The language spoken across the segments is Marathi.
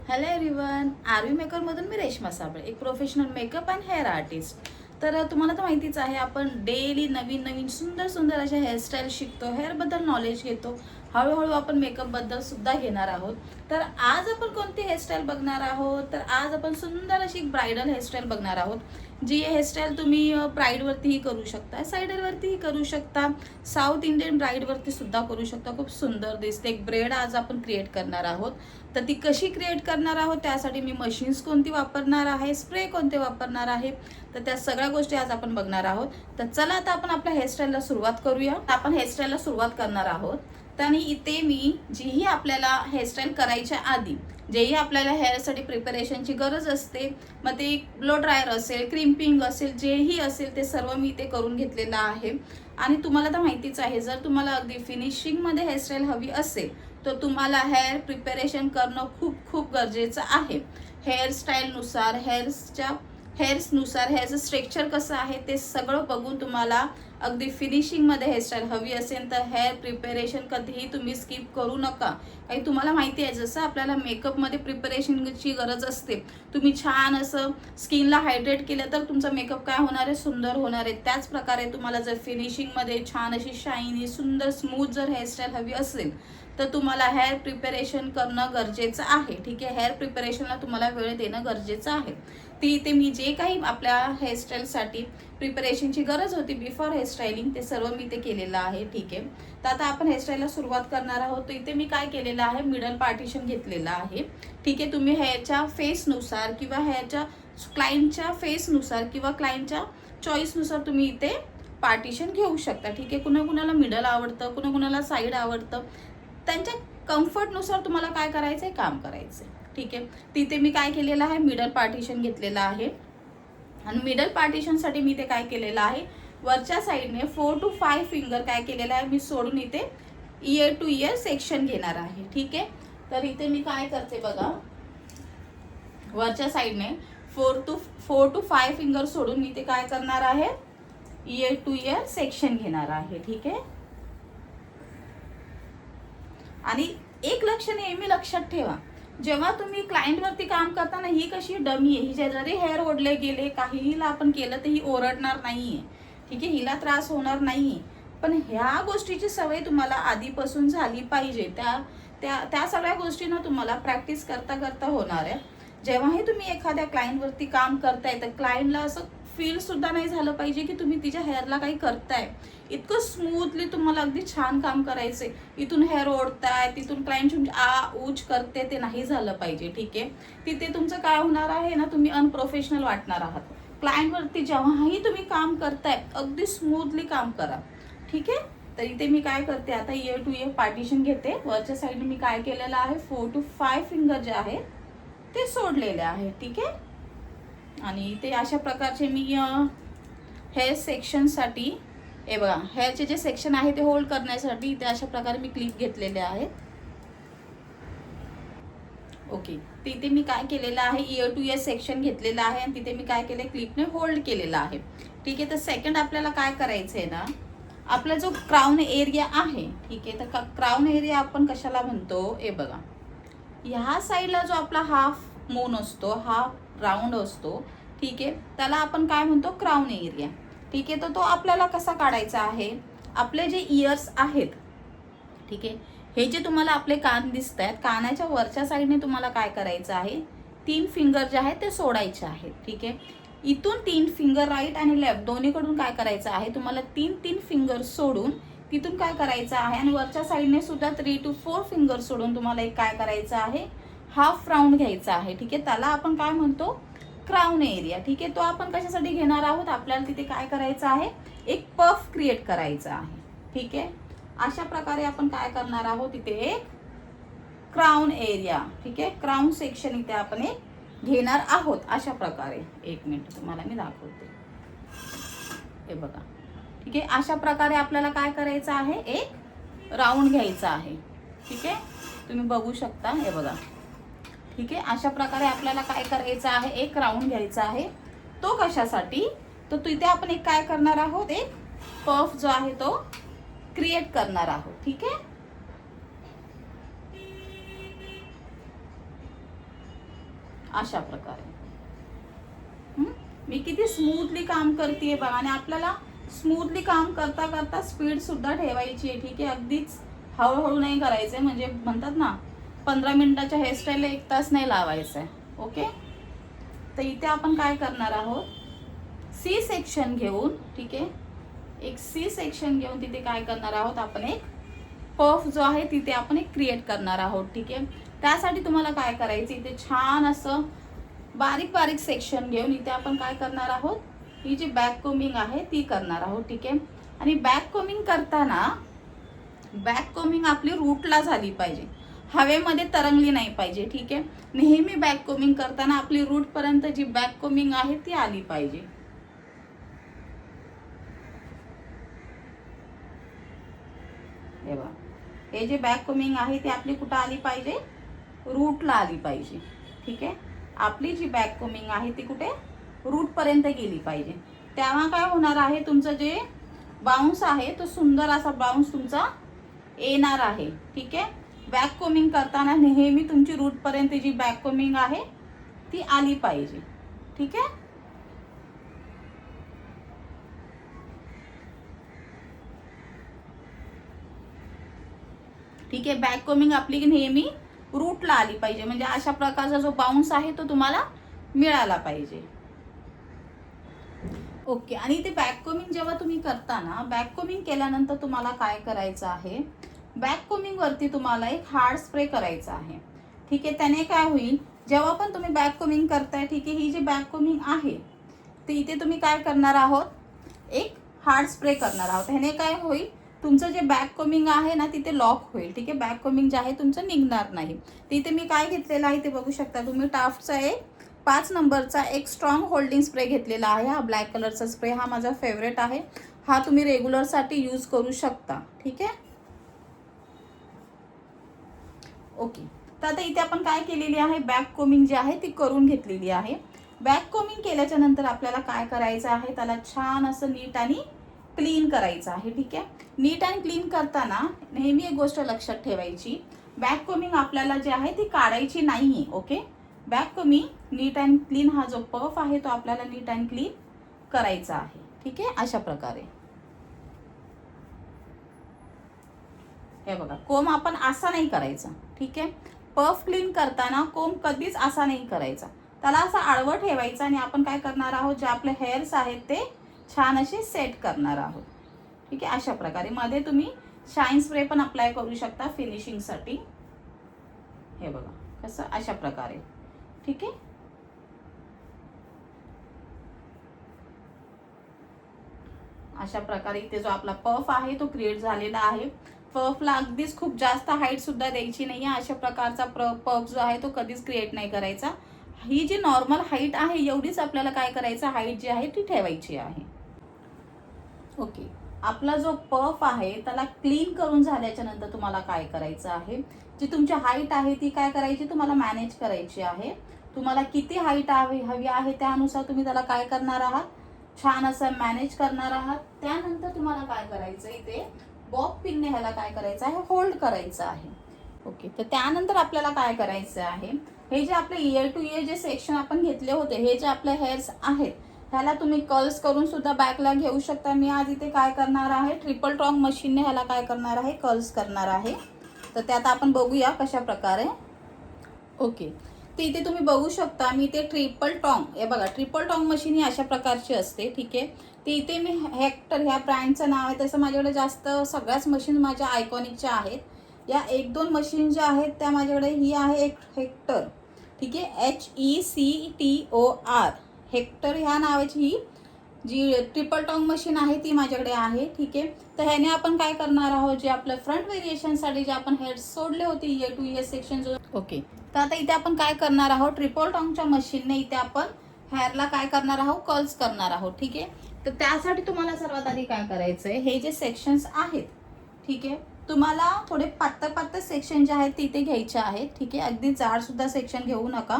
हॅलो एव्हरीवन, आरवी मेकरमधून मी रेश्मा साबळे, एक professional makeup and hair artist. तर तुम्हाला तर माहितीच आहे, आपण डेली नवीन नवीन सुंदर सुंदर अशा हेअरस्टाईल शिकतो, हेअरबद्दल नॉलेज घेतो. हळूहळू आपण मेकअपबद्दल सुद्धा घेणार आहोत. तर आज आपण कोणती हेअरस्टाईल बघणार आहोत, तर आज आपण सुंदर अशी एक ब्रायडल हेअरस्टाईल बघणार आहोत. जी हेअरस्टाईल तुम्ही ब्राईडवरतीही करू शकता, सायडरवरतीही करू शकता, साऊथ इंडियन ब्राईडवरती सुद्धा करू शकता. खूप सुंदर दिसते. एक ब्रेड आज आपण क्रिएट करणार आहोत. तर ती कशी क्रिएट करणार आहोत, त्यासाठी मी मशीन्स कोणती वापरणार आहे, स्प्रे कोणते वापरणार आहे, तर त्या सगळ्या गोष्टी आज आपण बघणार आहोत. तर चला आता आपण आपल्या हेअरस्टाईलला सुरुवात करूया. आपण हेअरस्टाईलला सुरुवात करणार आहोत. तर आणि इथे मी जीही आपल्याला हेअरस्टाईल करायच्या आधी जेही आपल्याला हेअरसाठी प्रिपरेशनची गरज असते, मग ते ब्लो ड्रायर असेल, क्रिम्पिंग असेल, जेही असेल ते सर्व मी इथे करून घेतलेलं आहे. आणि तुम्हाला तर माहितीच आहे, जर तुम्हाला अगदी फिनिशिंगमध्ये हेअरस्टाईल हवी असेल तर तुम्हाला हेअर प्रिपरेशन करणं खूप खूप गरजेचं आहे. हेअरस्टाईलनुसार हेअर्सनुसार हेअरचं स्ट्रक्चर कसं आहे ते सगळं बघून तुम्हाला अगदी फिनिशिंगमध्ये हेअरस्टाईल हवी असेल तर हेअर प्रिपरेशन कधीही तुम्ही स्किप करू नका. काही तुम्हाला माहिती आहे, जसं आपल्याला मेकअपमध्ये प्रिपरेशनची गरज असते, तुम्ही छान असं स्किनला हायड्रेट केलं तर तुमचा मेकअप काय होणार आहे, सुंदर होणार आहे. त्याच प्रकारे तुम्हाला जर फिनिशिंगमध्ये छान अशी शायनी सुंदर स्मूथ जर हेअरस्टाईल हवी असेल तर तुम्हाला हेअर प्रिपरेशन करणं गरजेचं आहे. ठीक आहे, हेअर प्रिपरेशनला तुम्हाला वेळ देणं गरजेचं आहे. ती इथे मी जे काही आपल्या हेअरस्टाईलसाठी प्रिपरेशनची गरज होती बिफोर हेअरस्टाईलिंग ते सर्व मी इथे केलेलं आहे. ठीक आहे, तर आता आपण हेअरस्टाईलला सुरुवात करणार आहोत. तर इथे मी काय केलेलं आहे, मिडल पार्टिशन घेतलेलं आहे. ठीक आहे, तुम्ही हेअरच्या फेसनुसार किंवा हेअरच्या क्लायंटच्या फेसनुसार किंवा क्लायंटच्या चॉईसनुसार तुम्ही इथे पार्टिशन घेऊ शकता. ठीक आहे, कुणाकुणाला मिडल आवडतं, कुणाकुणाला साईड आवडतं, त्यांच्या कम्फर्टनुसार तुम्हाला काय करायचं आहे, काम करायचं आहे. ठीक आहे, तिथे मी काय केलेलं आहे, मिडल पार्टिशन घेतलेलं आहे. आणि मिडल पार्टिशनसाठी मी ते काय केलेलं आहे, वरच्या साईडने 4 to 5 फिंगर काय केलेलं आहे मी सोडून इथे इयर टू इयर सेक्शन घेणार आहे. ठीक आहे, तर इथे मी काय करते बघा, वरच्या साईडने 4 to 5 फिंगर सोडून मी ते काय करणार आहे, इयर टू इयर सेक्शन घेणार आहे. ठीक आहे, आणि एक लक्ष नेहमी लक्षात ठेवा, जेव्हा तुम्ही क्लायंटवरती काम करताना ही कशी डमी आहे, ही जरी हेअर ओढले गेले काहीला आपण केलं तर ही ओरडणार नाहीये. ठीक आहे, हिला त्रास होणार नाहीये. पण ह्या गोष्टीची सवय तुम्हाला आधीपासून झाली पाहिजे. त्या सगळ्या गोष्टींना तुम्हाला प्रॅक्टिस करता करता होणार आहे. जेव्हाही तुम्ही एखाद्या क्लायंटवरती काम करताय तर क्लायंटला असं फील सुद्धा नाही झालं पाहिजे की तुम्ही तिच्या हेअरला काही करताय. इतकं स्मूथली तुम्हाला अगदी छान काम करायचंय. इथून हेअर ओढताय, तिथून क्लायंट ऊज करते, ते नाही झालं पाहिजे. ठीक आहे, तिथे तुमचं काय होणार आहे ना, तुम्ही अनप्रोफेशनल वाटणार आहात. क्लायंटवरती जेव्हाही तुम्ही काम करताय अगदी स्मूथली काम करा. ठीक आहे, तर इथे मी काय करते, आता इयर टू इयर पार्टिशन घेते. वरच्या साईडने मी काय केलेलं आहे, 4 to 5 फिंगर जे आहे ते सोडलेले आहे. ठीक आहे, आणि ते अशा प्रकारचे मी हेअर सेक्शनसाठी, हे बघा, हेअरचे जे सेक्शन आहे ते होल्ड करण्यासाठी इथे अशा प्रकारे मी क्लिप घेतलेले आहेत. ओके, तिथे मी काय केलेलं आहे, इयर टू इयर सेक्शन घेतलेलं आहे आणि तिथे मी काय केलं, क्लिपने होल्ड केलेलं आहे. ठीक आहे, तर सेकंड आपल्याला काय करायचं आहे ना, आपला जो क्राउन एरिया आहे, ठीक आहे, तर क्राउन एरिया आपण कशाला म्हणतो, हे बघा, ह्या साईडला जो आपला हाफ मून असतो, हाफ राऊंड असतो, ठीक आहे, त्याला आपण काय म्हणतो, क्राउन एरिया. ठीक आहे, तर तो आपल्याला कसा काढायचा आहे, आपले जे इयर्स आहेत, ठीक आहे, हे जे तुम्हाला आपले कान दिसत आहेत, कानाच्या वरच्या साईडने तुम्हाला काय करायचं आहे, 3 फिंगर जे आहेत ते सोडायचे आहेत. ठीक आहे, इथून 3 फिंगर राईट आणि लेफ्ट दोन्हीकडून काय करायचं आहे, तुम्हाला 3 फिंगर सोडून तिथून काय करायचं आहे, आणि वरच्या साईडने सुद्धा 3 to 4 फिंगर सोडून तुम्हाला एक काय करायचं आहे, हाफ राऊंड घ्यायचा आहे. ठीक आहे, त्याला आपण काय म्हणतो, क्राउन एरिया. ठीक आहे, तो आपण कशासाठी घेणार आहोत, आपल्याला तिथे काय करायचं आहे, एक पफ क्रिएट करायचा आहे. ठीक आहे, अशा प्रकारे आपण काय करणार आहोत, इथे एक क्राउन एरिया, ठीक आहे, क्राउन सेक्शन इथे आपण एक घेणार आहोत. अशा प्रकारे, एक मिनिट तुम्हाला मी दाखवते, हे बघा. ठीक आहे, अशा प्रकारे आपल्याला काय करायचं आहे, एक राऊंड घ्यायचा आहे. ठीक आहे, तुम्ही बघू शकता, हे बघा. ठीक आहे, अशा प्रकारे आपल्याला काय करायचं आहे, एक राऊंड घ्यायचा आहे. तो कशासाठी, तर तिथे आपण एक काय करणार आहोत, एक पफ जो आहे तो क्रिएट करणार आहोत. ठीक आहे, अशा प्रकारे मी किती स्मूथली काम करते बघा. आणि आपल्याला स्मूथली काम करता करता स्पीड सुद्धा ठेवायची आहे. ठीक आहे, अगदीच हळूहळू नाही करायचंय. म्हणजे म्हणतात ना 15 मिनिटाच्या हेअरस्टाईलला 1 तास नाही लावायचं आहे. ओके, तर इथे आपण काय करणार आहोत, सी सेक्शन घेऊन, ठीक आहे, एक सी सेक्शन घेऊन तिथे काय करणार आहोत आपण, एक पफ जो आहे तिथे आपण एक क्रिएट करणार आहोत. ठीक आहे, त्यासाठी तुम्हाला काय करायचं, इथे छान असं बारीक बारीक सेक्शन घेऊन इथे आपण काय करणार आहोत, ही जी बॅक कोमिंग आहे ती करणार आहोत. ठीक आहे, आणि बॅक कोमिंग करताना बॅक कोमिंग आपली रूटला झाली पाहिजे, हवेमध्ये तरंगली नाही पाहिजे. ठीक आहे, नेहमी बॅक कोमिंग करताना आपली रूट पर्यंत जी बॅक कोमिंग आहे ती आली पाहिजे. हे बघा, हे जे बॅक कोमिंग आहे ती आपली कुठं आली पाहिजे, रूटला आली पाहिजे. ठीक आहे, आपली जी बॅक कोमिंग आहे ती कुठे, रूट पर्यंत गेली पाहिजे. तेव्हा काय होणार आहे, तुमचं जे बाउन्स आहे तो सुंदर असा बाउन्स तुमचा येणार आहे. ठीक आहे, बॅक कोमिंग करताना नेहमी तुमची रूट पर्यंत जी बॅक कोमिंग आहे ती आली पाहिजे. ठीक आहे, ठीक आहे, बॅक कोमिंग आपली नेहमी रूटला आली पाहिजे. म्हणजे अशा प्रकारचा जो बाउन्स आहे तो तुम्हाला मिळाला पाहिजे. ओके, आणि ते बॅक कोमिंग जेव्हा तुम्ही करता ना, बॅक कोमिंग केल्यानंतर तुम्हाला काय करायचं आहे, बॅक कोमिंग वरती तुम्हाला एक हार्ड स्प्रे करायचा आहे. ठीक आहे, त्याने काय होईल, जेव्हा पण तुम्ही बॅक कोमिंग करताय, ठीक आहे, ही जी बॅक कोमिंग आहे ते इथे तुम्ही काय करणार आहोत, एक हार्ड स्प्रे करणार आहोत. ह्याने काय होईल, तुमचं जे बॅक कोमिंग आहे ना तिथे लॉक होईल. ठीक आहे, बॅक कोमिंग जे आहे तुमचं निघणार नाही. तिथे मी काय घेतलेलं आहे ते बघू शकता तुम्ही, टाफ्टचा एक 5 नंबरचा एक स्ट्रॉंग होल्डिंग स्प्रे घेतलेला आहे. हा ब्लॅक कलरचा स्प्रे, हा माझा फेवरेट आहे. हा तुम्ही रेग्युलरसाठी यूज करू शकता. ठीक आहे, ओके, तर आता इथे आपण काय केलेली आहे, बॅक कोमिंग जी आहे ती करून घेतलेली आहे. बॅक कोमिंग केल्याच्या नंतर आपल्याला काय करायचं आहे, त्याला छान असं नीट आणि क्लीन करायचं आहे. ठीक आहे, नीट आणि क्लीन करताना नेहमी एक गोष्ट लक्षात ठेवायची, बॅक कोमिंग आपल्याला जी आहे ती काढायची नाही. Okay, back coming neat and clean, हा जो पफ आहे तो आपल्याला नीट अँड क्लीन करायचा आहे. ठीक आहे, अशा प्रकारे हे बघा, कोम आपण असा नाही करायचा. ठीक आहे, पफ क्लीन करताना कोम कधीच असा नाही करायचा, त्याला असा आडवं ठेवायचा. आणि आपण काय करणार आहोत, जे आपले हेअर्स आहेत ते छान असे सेट करणार आहोत. ठीक आहे, अशा प्रकारे मध्ये तुम्ही शाईन स्प्रे पण अप्लाय करू शकता फिनिशिंगसाठी. हे बघा कसं, अशा प्रकारे. ठीक आहे, अशा प्रकारे इथे जो आपला पफ आहे तो क्रिएट झालेला आहे. पफला अगदीच खूप जास्त हाईट सुद्धा द्यायची नाही आहे. अशा प्रकारचा पफ जो आहे तो कधीच क्रिएट नाही करायचा. ही जी नॉर्मल हाईट आहे एवढीच आपल्याला काय करायचं, हाईट जी आहे ती ठेवायची आहे. ओके, आपला जो पफ आहे त्याला क्लीन करून झाल्याच्या नंतर तुम्हाला काय करायचं आहे, जी तुमची हाईट आहे ती काय करायची, तुम्हाला मॅनेज करायची आहे. तुम्हाला किती हाईट हवी आहे त्यानुसार तुम्ही त्याला काय करणार आहात, छान असं मॅनेज करणार आहात. त्यानंतर तुम्हाला काय करायचं, इथे बॉब पिनने ह्याला काय करायचं आहे, होल्ड करायचं आहे. ओके, तर त्यानंतर आपल्याला काय करायचं आहे, हे जे आपले इयर टू इयर जे सेक्शन आपण घेतले होते, हे जे आपले हेअर्स आहेत ह्याला तुम्ही कर्ल्स करून सुद्धा बॅकला घेऊ शकता. मी आज इथे काय करणार आहे, ट्रिपल टॉंग मशीनने ह्याला काय करणार आहे, कर्ल्स करणार आहे. तर त्यात आपण बघूया कशा प्रकारे. ओके, तर इथे तुम्ही बघू शकता मी इथे ट्रिपल टॉंग, हे बघा ट्रिपल टॉंग मशीन ही अशा प्रकारची असते. ठीक आहे, ते इथे मी हेक्टर ह्या ब्रँडचं नाव आहे, तसं माझ्याकडे जास्त सगळ्याच मशीन माझ्या आयकॉनिकच्या आहेत. या 1-2 मशीन ज्या आहेत त्या माझ्याकडे, ही आहे एक हेक्टर. ठीक आहे, HECTOR, हेक्टर ह्या नावाची ही जी ट्रिपल टॉंग मशीन आहे ती माझ्याकडे आहे. ठीक आहे, तर ह्याने आपण काय करणार आहोत, जे आपलं फ्रंट व्हेरिएशनसाठी जे आपण हेअर सोडले होते इयर टू इयर सेक्शन जो. ओके, तर आता इथे आपण काय करणार आहोत, ट्रिपल टॉंगच्या मशीनने इथे आपण हेअरला काय करणार आहोत, कर्ल्स करणार आहोत. ठीक आहे, तर त्यासाठी तुम्हाला सर्वात आधी काय करायचं आहे, हे जे सेक्शन्स आहेत, ठीक आहे, तुम्हाला थोडे पातळ पातळ सेक्शन जे आहेत ते इथे घ्यायचे आहेत. ठीक आहे, अगदी जाड सुद्धा सेक्शन घेऊ नका,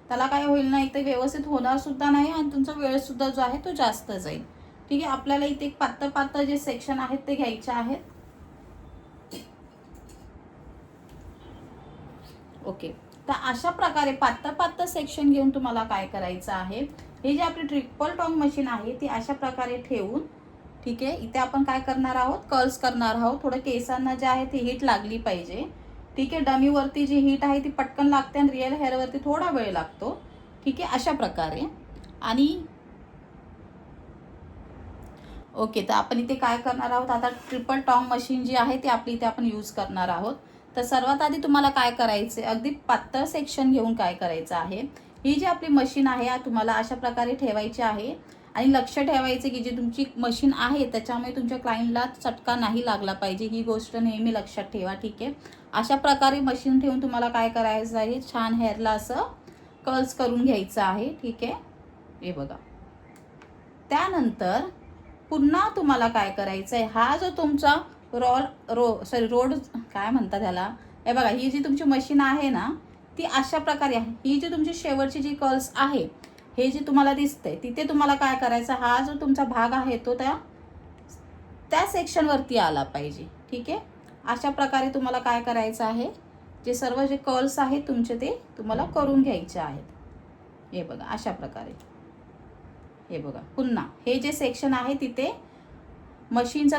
त्याला काय होईल ना, इथे व्यवस्थित होणार सुद्धा नाही आणि तुमचा वेळ सुद्धा जो आहे तो जास्त जाईल. ठीक आहे, आपल्याला इथे एक पातळ पातळ जे सेक्शन आहेत ते घ्यायचे आहेत. ओके, तर अशा प्रकारे पातळ पातळ सेक्शन घेऊन तुम्हाला काय करायचं आहे, हे जे आपली ट्रिपल टॉंग मशीन आहे ती अशा प्रकारे ठेवून, ठीक आहे, इथे आपण काय करणार आहोत, कर्ल्स करणार आहोत. थोडं केसांना जे आहे ती हीट लागली पाहिजे, ठीक आहे. डमीवरती जी हीट आहे ती पटकन लागते आणि रिअल हेअरवरती थोडा वेळ लागतो, ठीक आहे, अशा प्रकारे. आणि ओके, तर आपण इथे काय करणार आहोत, आता ट्रिपल टॉंग मशीन जी आहे ती आपली इथे आपण यूज करणार आहोत. तर सर्वात आधी तुम्हाला काय करायचं आहे, अगदी पातळ सेक्शन घेऊन काय करायचं आहे, ही जी आपली मशीन आहे तुम्हाला अशा प्रकारे ठेवायची आहे. आणि लक्ष ठेवायचं की जी तुमची मशीन आहे त्याच्यामुळे तुमच्या क्लायंटला चटका नाही लागला पाहिजे, ही गोष्ट नेहमी लक्षात ठेवा, ठीक आहे. अशा प्रकारे मशीन ठेवून तुम्हाला काय करायचं आहे, छान हेअरला असं कर्ल्स करून घ्यायचं आहे, ठीक आहे. हे बघा. त्यानंतर पुन्हा तुम्हाला काय करायचं आहे, हा जो तुमचा रोड काय म्हणतात त्याला, हे बघा, ही जी तुमची मशीन आहे ना ती अशा प्रकारे आहे. ही जी तुमची शेवटची जी कर्ल्स आहे, हे जे तुम्हाला दिसतंय तिथे तुम्हाला काय करायचं, हा जो तुमचा भाग आहे तो त्या सेक्शनवरती आला पाहिजे, ठीक आहे. अशा प्रकारे तुम्हाला काय करायचं आहे, जे सर्व जे कर्ल्स आहेत तुमचे ते तुम्हाला करून घ्यायचे आहेत. हे बघा अशा प्रकारे. हे बघा, पुन्हा हे जे सेक्शन आहे तिथे मशीनचा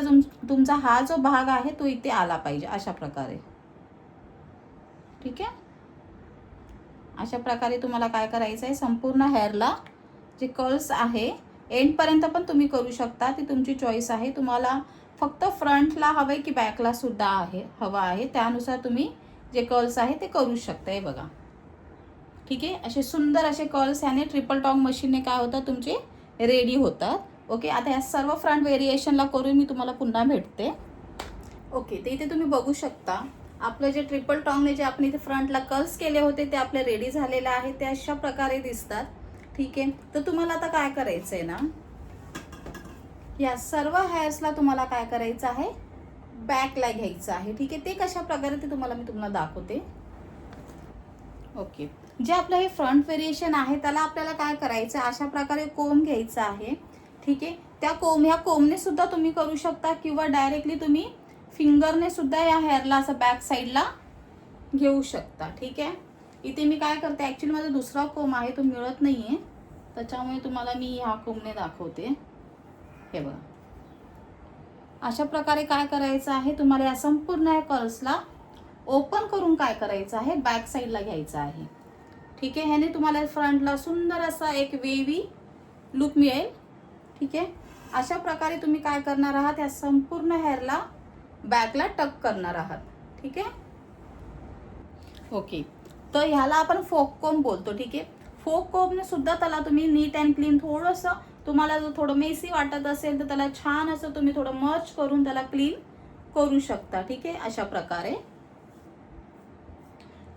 तुमचा हा जो भाग आहे तो इथे आला पाहिजे, अशा प्रकारे, ठीक आहे. अशा प्रकारे तुम्हाला काय करायचं आहे, संपूर्ण हेअरला जे कर्ल्स आहे एंडपर्यंत पण तुम्ही करू शकता, ती तुमची चॉईस आहे. तुम्हाला फक्त फ्रंटला हवंय की बॅकला सुद्धा हवा आहे, त्यानुसार तुम्ही जे कर्ल्स आहे ते करू शकता. हे बघा, ठीक आहे. असे सुंदर असे कर्ल्स याने ट्रिपल टॉंग मशीनने काय होतात, तुमचे रेडी होतात. ओके, आता या सर्व फ्रंट व्हेरिएशनला करून मी तुम्हाला पुन्हा भेटते. ओके, तर इथे तुम्ही बघू शकता आपलं जे ट्रिपल टॉंगने जे आपण इथे फ्रंटला कर्ल्स केले होते ते आपले रेडी झालेले आहे, ते अशा प्रकारे दिसतात, ठीक आहे. तर तुम्हाला आता काय करायचं आहे ना, या सर्व हेअर्सला तुम्हाला काय करायचं आहे, बॅकला घ्यायचं आहे, ठीक आहे. ते कशा प्रकारे ते मी तुम्हाला दाखवते. ओके, जे आपलं हे फ्रंट व्हेरिएशन आहे त्याला आपल्याला काय करायचं, अशा प्रकारे कोंब घ्यायचा आहे, ठीक आहे. ह्या कोंबने सुद्धा तुम्ही करू शकता किंवा डायरेक्टली तुम्ही फिंगरने सुद्धा या हेअरला असं बॅक साईडला घेऊ शकता, ठीक आहे. इथे मी काय करते, ॲक्च्युली माझा दुसरा कोंब आहे तो मिळत नाही आहे, त्याच्यामुळे तुम्हाला मी ह्या कोंबने दाखवते. हे बघा, अशा प्रकारे काय करायचं आहे, तुम्हाला या संपूर्ण या कर्ल्सला ओपन करून काय करायचं आहे, बॅक साईडला घ्यायचं आहे, ठीक आहे. ह्याने तुम्हाला फ्रंटला सुंदर असा एक वेवी लुक मिळेल, ठीक आहे. अशा प्रकारे तुम्ही काय करणार आहात, या संपूर्ण हेअरला बॅकला टक करणार आहात, ठीक आहे. ओके, तर ह्याला आपण फोक कोंब बोलतो, ठीक आहे. फोक कोंबने सुद्धा त्याला तुम्ही नीट अँड क्लीन थोडंसं, तुम्हाला जर थोडं मेसी वाटत असेल तर त्याला छान असं तुम्ही थोडं मर्ज करून त्याला क्लीन करू शकता, ठीक आहे. अशा प्रकारे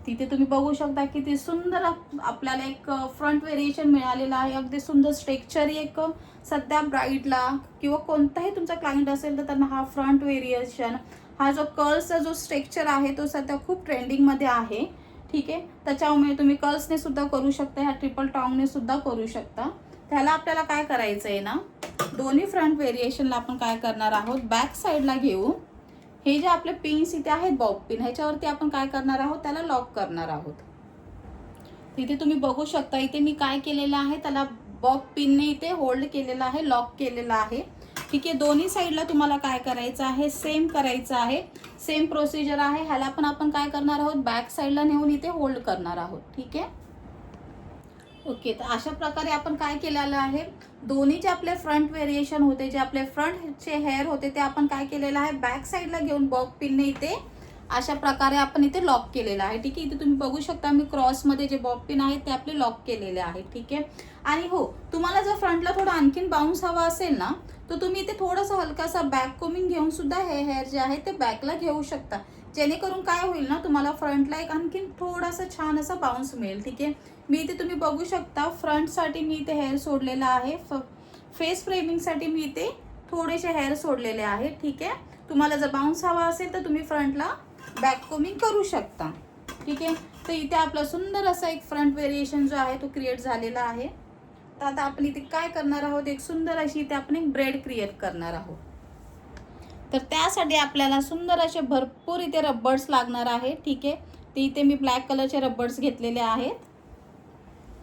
तिथे तुम्ही बघू शकता किती सुंदर आपल्याला एक फ्रंट व्हेरिएशन मिळालेलं आहे. अगदी सुंदर स्ट्रक्चर, एक सध्या ब्राईडला किंवा कोणताही तुमचा क्लायंट असेल तर त्यांना हा फ्रंट व्हेरिएशन, हा जो कर्ल्सचा जो स्ट्रक्चर आहे तो सध्या खूप ट्रेंडिंगमध्ये आहे, ठीक आहे. त्याच्यामुळे तुम्ही कर्ल्सने सुद्धा करू शकता, ह्या ट्रिपल टॉंगने सुद्धा करू शकता. त्याला आपल्याला काय करायचं आहे ना, दोन्ही फ्रंट व्हेरिएशनला आपण काय करणार आहोत, बॅक साईडला घेऊ, हे जे आपले पिन्स इथे आहेत बॉब पिन, ह्याच्यावरती आपण काय करणार आहोत, त्याला लॉक करणार आहोत. तिथे तुम्ही बघू शकता इथे मी काय केलेलं आहे, त्याला बॉब पिनने इथे होल्ड केलेलं आहे, लॉक केलेलं आहे, ठीक आहे. दोन्ही साईडला तुम्हाला काय करायचं आहे, सेम करायचं आहे, सेम प्रोसिजर आहे. ह्याला पण आपण काय करणार आहोत, बॅक साईडला नेऊन इथे होल्ड करणार आहोत, ठीक आहे. ओके, तर अशा प्रकारे आपण काय केलेलं आहे, दोन्ही जे आपले फ्रंट व्हेरिएशन होते, जे आपले फ्रंटचे हेअर होते ते आपण काय केलेलं आहे, बॅक साईडला घेऊन बॉब पिनने इथे अशा प्रकारे आपण इथे लॉक केलेलं आहे, ठीक आहे. इथे तुम्ही बघू शकता मी क्रॉसमध्ये जे बॉब पिन आहेत ते आपले लॉक केलेले आहेत, ठीक आहे. आणि हो, तुम्हाला जर फ्रंटला थोडं आणखीन बाउन्स हवा असेल ना, तर तुम्ही इथे थोडंसं हलकासा बॅक कोमिंग घेऊन सुद्धा हे हेअर जे आहे ते बॅकला घेऊ शकता, जेणेकरून काय होईल ना, तुम्हाला फ्रंटला एक आणखीन थोडासा छान असा बाउन्स मिळेल, ठीक आहे. मी इथे तुम्ही बघू शकता फ्रंटसाठी मी इथे हेअर सोडलेला आहे, फेस फ्रेमिंगसाठी मी इथे थोडेसे हेअर सोडलेले आहेत, ठीक आहे. तुम्हाला जर बाउन्स हवा असेल तर तुम्ही फ्रंटला बॅक कोमिंग करू शकता, ठीक आहे. तर इथे आपला सुंदर असा एक फ्रंट व्हेरिएशन जो आहे तो क्रिएट झालेला आहे. तर आता आपण इथे काय करणार आहोत, एक सुंदर अशी इथे आपण एक ब्रेड क्रिएट करणार आहोत. तर त्यासाठी आपल्याला सुंदर असे भरपूर इथे रबर्स लागणार आहे, ठीक आहे. ते इथे मी ब्लॅक कलरचे रबर्स घेतलेले आहेत.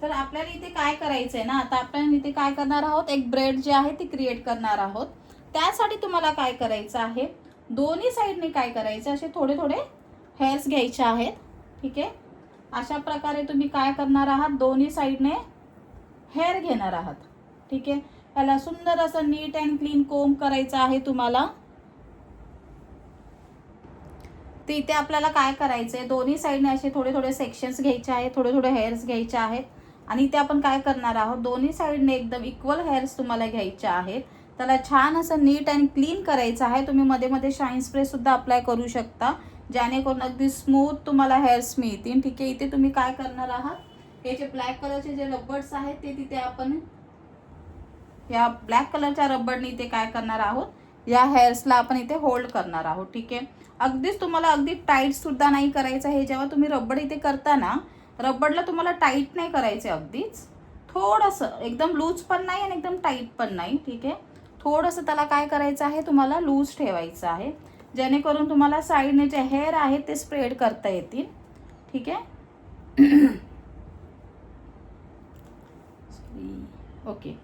तर आपल्याला इथे काय करायचं आहे ना, आता आपण इथे काय करणार आहोत, एक ब्रेड जे आहे ती क्रिएट करणार आहोत. त्यासाठी तुम्हाला काय करायचं आहे, दोन्ही साईडने काय करायचं, असे थोडे थोडे हेअर्स घ्यायचे आहेत. ठीक आहे, अशा प्रकारे तुम्ही काय करणार आहात, दोन्ही साईडने हेअर घेणार आहात. ठीक आहे, याला सुंदर असं नीट अँड क्लीन कोम्ब करायचं आहे तुम्हाला. तर इथे आपल्याला काय करायचं आहे, दोन्ही साईडने असे थोडे थोडे सेक्शन्स घ्यायचे आहेत, थोडे थोडे हेअर्स घ्यायचे आहेत. आणि इथे आपण काय करणार आहोत, दोन्ही साईडने एकदम इक्वल हेअर्स तुम्हाला घ्यायचे आहेत. त्याला छान असं नीट अँड क्लीन करायचं आहे. तुम्ही मध्ये मध्ये शाईन स्प्रे सुद्धा अप्लाय करू शकता, जेणेकरून अगदी स्मूथ तुम्हाला हेअर्स मिळतील. ठीक आहे, इथे तुम्ही काय करणार आहात, हे जे ब्लॅक कलरचे जे रबर्स आहेत ते तिथे आपण या ब्लॅक कलरच्या रबरने इथे काय करणार आहोत, या हेअर्सला आपण इथे होल्ड करणार आहोत. ठीक आहे, अगदीच तुम्हाला अगदी टाईट सुद्धा नाही करायचं आहे. जेव्हा तुम्ही रबर इथे करता ना, रबरला तुम्हाला टाईट नाही करायचे, अगदीच थोडंसं, एकदम लूज पण नाही आणि एकदम टाईट पण नाही. ठीक आहे, थोडंसं त्याला काय करायचं आहे, तुम्हाला लूज ठेवायचं आहे, जेणेकरून तुम्हाला साईडने जे हेअर आहेत ते स्प्रेड करता येतील. ठीक आहे, ओके.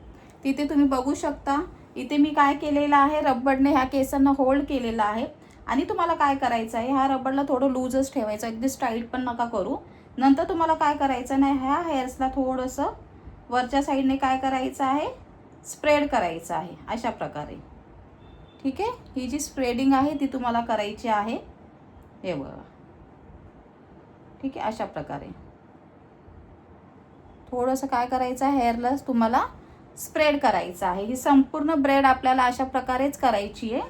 तिथे तुम्ही बघू शकता, इथे मी काय केलेलं आहे, रबरने ह्या केसांना होल्ड केलेलं आहे. आणि तुम्हाला काय करायचं आहे, ह्या रबरला थोडं लूजच ठेवायचं, अगदीच टाईट पण नका करू. नंतर तुम्हाला काय करायचं नाही, ह्या हेअर्सला थोडंसं वरच्या साईडने काय करायचं आहे, स्प्रेड करायचं आहे अशा प्रकारे. ठीक आहे, ही जी स्प्रेडिंग आहे ती तुम्हाला करायची आहे, हे बघा. ठीक आहे, अशा प्रकारे थोडंसं काय करायचं आहे, हेअरला तुम्हाला स्प्रेड करायचं आहे. ही संपूर्ण ब्रेड आपल्याला अशा प्रकारेच करायची आहे.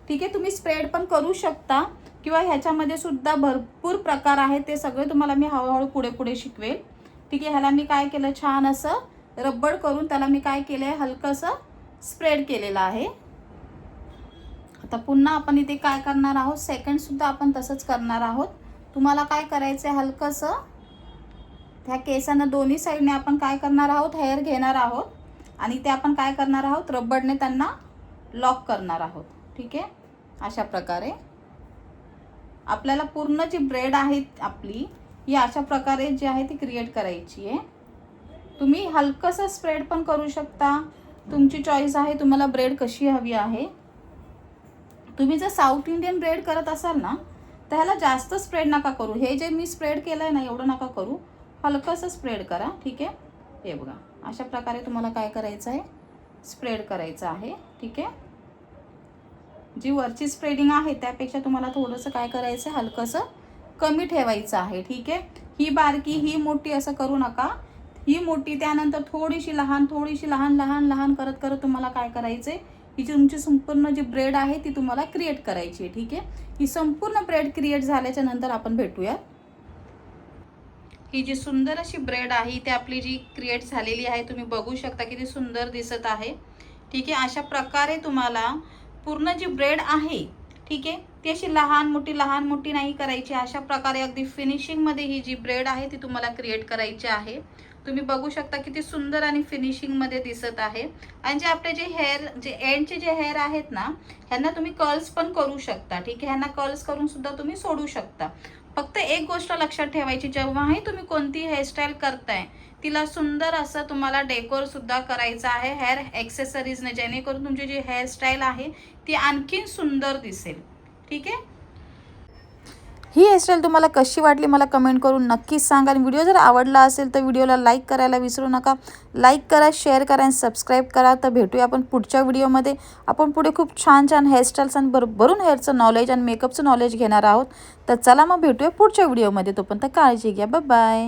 ठीक आहे, तुम्ही स्प्रेड पण करू शकता किंवा ह्याच्यामध्ये सुद्धा भरपूर प्रकार आहेत, ते सगळे तुम्हाला मी हळूहळू पुढे पुढे शिकवेल. ठीक आहे, ह्याला मी काय केलं, छान असं रबर करून त्याला मी काय केलं आहे, हलकंसं स्प्रेड केलेलं आहे. आता पुन्हा आपण इथे काय करणार आहोत, सेकंड सुद्धा आपण तसंच करणार आहोत. तुम्हाला काय करायचं आहे, हलकंसं त्या केसांना दोन्ही साईडने आपण काय करणार आहोत, हेअर घेणार आहोत आणि ते आपण काय करणार आहोत, रबरने त्यांना लॉक करणार आहोत. ठीक आहे, अशा प्रकारे आपल्याला पूर्ण जी ब्रेड आहे आपली, ही अशा प्रकारे जी आहे ती क्रिएट करायची आहे. तुम्ही हलकंसं स्प्रेड पण करू शकता, तुमची चॉईस आहे तुम्हाला ब्रेड कशी हवी आहे. तुम्ही जर साऊथ इंडियन ब्रेड करत असाल ना, तर ह्याला जास्त स्प्रेड नका करू. हे जे मी स्प्रेड केलं आहे ना, एवढं नका करू, हलकंसं स्प्रेड करा. ठीक आहे, हे बघा, अशा प्रकारे तुम्हाला काय करायचं आहे, स्प्रेड करायचं आहे. ठीक आहे, जी वरची स्प्रेडिंग आहे त्यापेक्षा तुम्हाला थोडंसं काय करायचं आहे, हलकंसं कमी ठेवायचं आहे. ठीक आहे, ही बारकी ही मोठी असं करू नका, ही मोठी त्यानंतर थोडीशी लहान, थोडीशी लहान लहान लहान करत करत तुम्हाला काय करायचं आहे, ही जी तुमची संपूर्ण जी ब्रेड आहे ती तुम्हाला क्रिएट करायची आहे. ठीक आहे, ही संपूर्ण ब्रेड क्रिएट झाल्याच्या नंतर आपण भेटूया. ही जी सुंदर अशी ब्रेड आहे ती आपली जी क्रिएट झालेली आहे, तुम्ही बघू शकता किती सुंदर दिसत आहे. ठीक आहे, अशा प्रकारे तुम्हाला पूर्ण जी ब्रेड आहे, ठीक आहे, ती अशी लहान मोठी नाही करायची. अशा प्रकारे अगदी फिनिशिंगमध्ये ही जी ब्रेड आहे ती तुम्हाला क्रिएट करायची आहे. तुम्ही बघू शकता किती सुंदर आणि फिनिशिंगमध्ये दिसत आहे. आणि जे आपले जे हेअर, जे एंडचे जे हेअर आहेत ना, ह्यांना तुम्ही कर्ल्स पण करू शकता. ठीक आहे, ह्यांना कर्ल्स करून सुद्धा तुम्ही सोडू शकता. फक्त एक गोष्ट लक्षात ठेवायची, जेव्हाही तुम्ही कोणती हेअरस्टाईल करताय तिला सुंदर असं तुम्हाला डेकोर सुद्धा करायचं आहे हेअर ॲक्सेसरीजने, जेणेकरून तुमची जी हेअरस्टाईल आहे ती आणखीन सुंदर दिसेल. ठीक आहे, ही हेअरस्टाईल तुम्हाला कशी वाटली मला कमेंट करून नक्कीच सांगा. आणि व्हिडिओ जर आवडला असेल तर व्हिडिओला लाईक करायला विसरू नका. लाईक करा, शेअर करा आणि सबस्क्राईब करा. तर भेटूया आपण पुढच्या व्हिडिओमध्ये. आपण पुढे खूप छान छान हेअरस्टाईल्स आणि भरभरून हेअरचं नॉलेज आणि मेकअपचं नॉलेज घेणार आहोत. तर चला मग भेटूया पुढच्या व्हिडिओमध्ये. तोपर्यंत काळजी घ्या. Bye bye.